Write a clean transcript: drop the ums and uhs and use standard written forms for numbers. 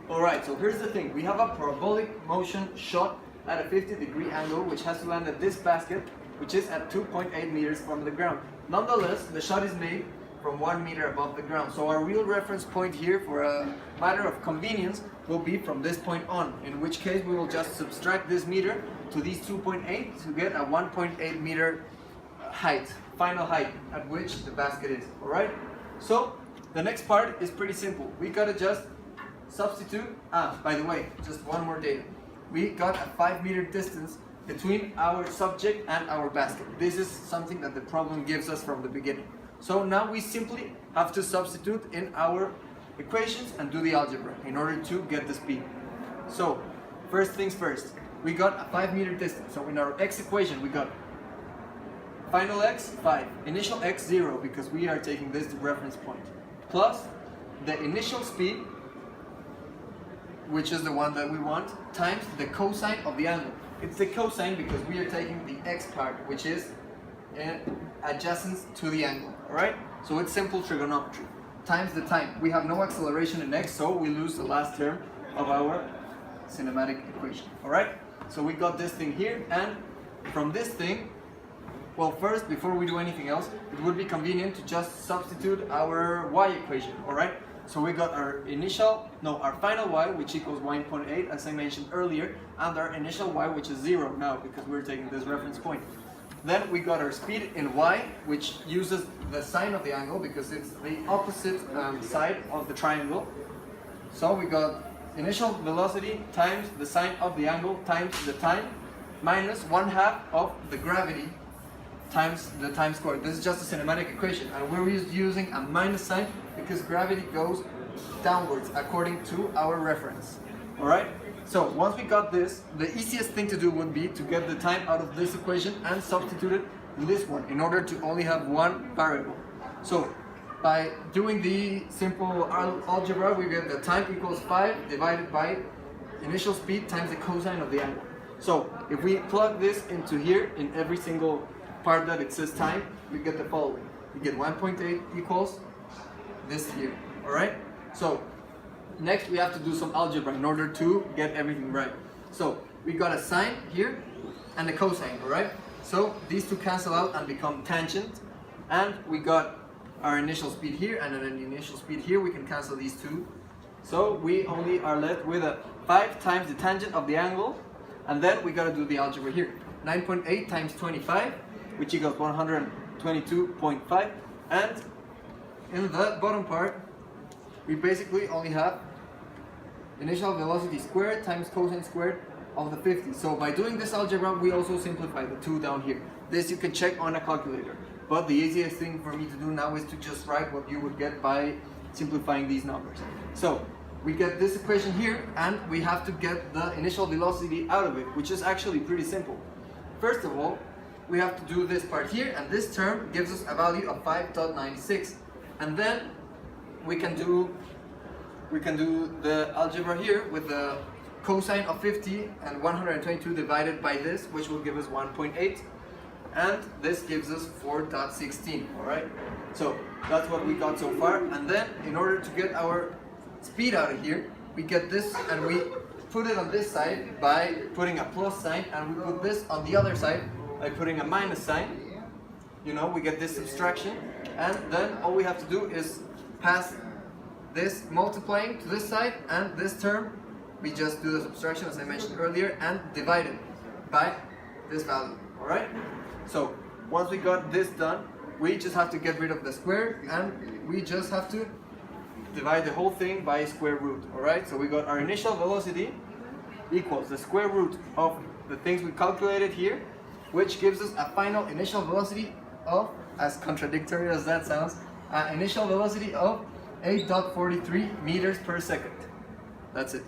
Alright, so here's the thing. We have a parabolic motion shot at a 50-degree angle which has to land at this basket, which is at 2.8 meters from the ground. Nonetheless, the shot is made from 1 meter above the ground. So our real reference point here, for a matter of convenience, will be from this point on, in which case we will just subtract this meter to these 2.8 to get a 1.8 meter height, final height at which the basket is. Alright? So the next part is pretty simple. We gotta just substitute, by the way, just one more data. We got a 5-meter distance between our subject and our basket. This is something that the problem gives us from the beginning. So now we simply have to substitute in our equations and do the algebra in order to get the speed. So first things first, we got a 5-meter distance. So in our x equation we got final x 5, initial x 0, because we are taking this to reference point, plus the initial speed, which is the one that we want, times the cosine of the angle. It's the cosine because we are taking the x part, which is adjacent to the angle. Alright? So it's simple trigonometry. Times the time. We have no acceleration in x, so we lose the last term of our cinematic equation. Alright? So we got this thing here, and from this thing, well, first, before we do anything else, it would be convenient to just substitute our y equation. Alright? So we got our final y, which equals 1.8, as I mentioned earlier, and our initial y, which is 0 now, because we're taking this reference point. Then we got our speed in y, which uses the sine of the angle, because it's the opposite side of the triangle. So we got initial velocity times the sine of the angle times the time, minus 1/2 of the gravity times the time squared. This is just a cinematic equation, and we're using a minus sign because gravity goes downwards according to our reference. Alright? So once we got this, the easiest thing to do would be to get the time out of this equation and substitute it in this one in order to only have one variable. So by doing the simple algebra, we get the time equals 5 divided by initial speed times the cosine of the angle. So if we plug this into here in every single part that it says time, we get the following. We get 1.8 equals this here. Alright? So next we have to do some algebra in order to get everything right. So we got a sine here and a cosine, alright? So these two cancel out and become tangent, and we got our initial speed here and an initial speed here. We can cancel these two. So we only are left with a 5 times the tangent of the angle, and then we gotta do the algebra here. 9.8 times 25, which equals 122.5, and in the bottom part we basically only have initial velocity squared times cosine squared of the 50. So by doing this algebra, we also simplify the 2 down here. This you can check on a calculator, but the easiest thing for me to do now is to just write what you would get by simplifying these numbers. So we get this equation here, and we have to get the initial velocity out of it, which is actually pretty simple. First of all, we have to do this part here, and this term gives us a value of 5.96, and then we can do the algebra here with the cosine of 50 and 122 divided by this, which will give us 1.8, and this gives us 4.16. Alright, so that's what we got so far. And then in order to get our speed out of here, we get this and we put it on this side by putting a plus sign, and we put this on the other side by putting a minus sign. You know, we get this subtraction, and then all we have to do is pass this multiplying to this side, and this term we just do the subtraction as I mentioned earlier and divide it by this value. Alright? So once we got this done, we just have to get rid of the square, and we just have to divide the whole thing by square root. Alright? So we got our initial velocity equals the square root of the things we calculated here, which gives us a final initial velocity of, as contradictory as that sounds, initial velocity of 8.43 meters per second. That's it.